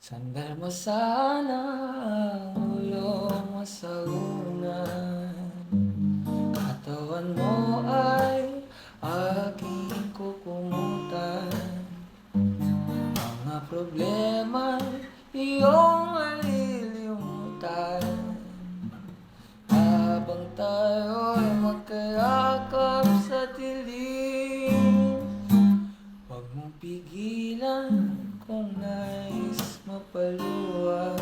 Sandal mo sana ang ulo mo sa unan, katawan mo ay aking kukumutan. Mga problema'y iyong malilimutan, habang tayo'y magkayakap sa dilim. Huwag mong pigilan kung nais mapaluwag,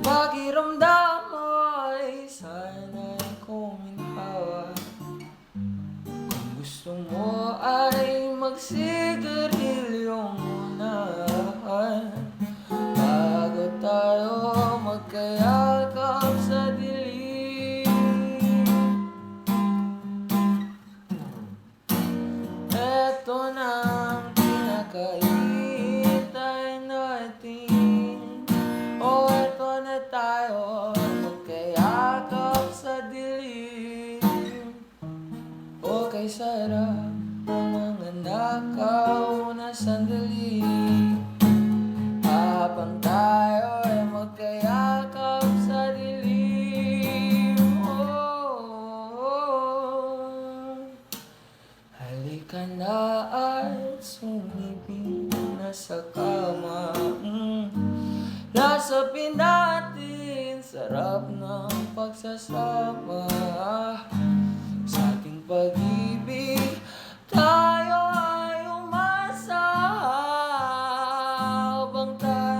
pakiramdam mo ay sana'y kuminhawa. Kung gusto mo ay magsigarilyo muna, bago tayo magkayakap sa dilim. Eto na ang pinakahihintay natin, o eto na tayo magkayakap sa dilim. O kay sarap ng mga nakauna sandali, habang tayo ay magkayakap sa dilim. Halika na at sumiping na sa kama. Nasapin natin sarap ng pagsasama. Sa ating pag-ibig tayo ay umasa, habang tayo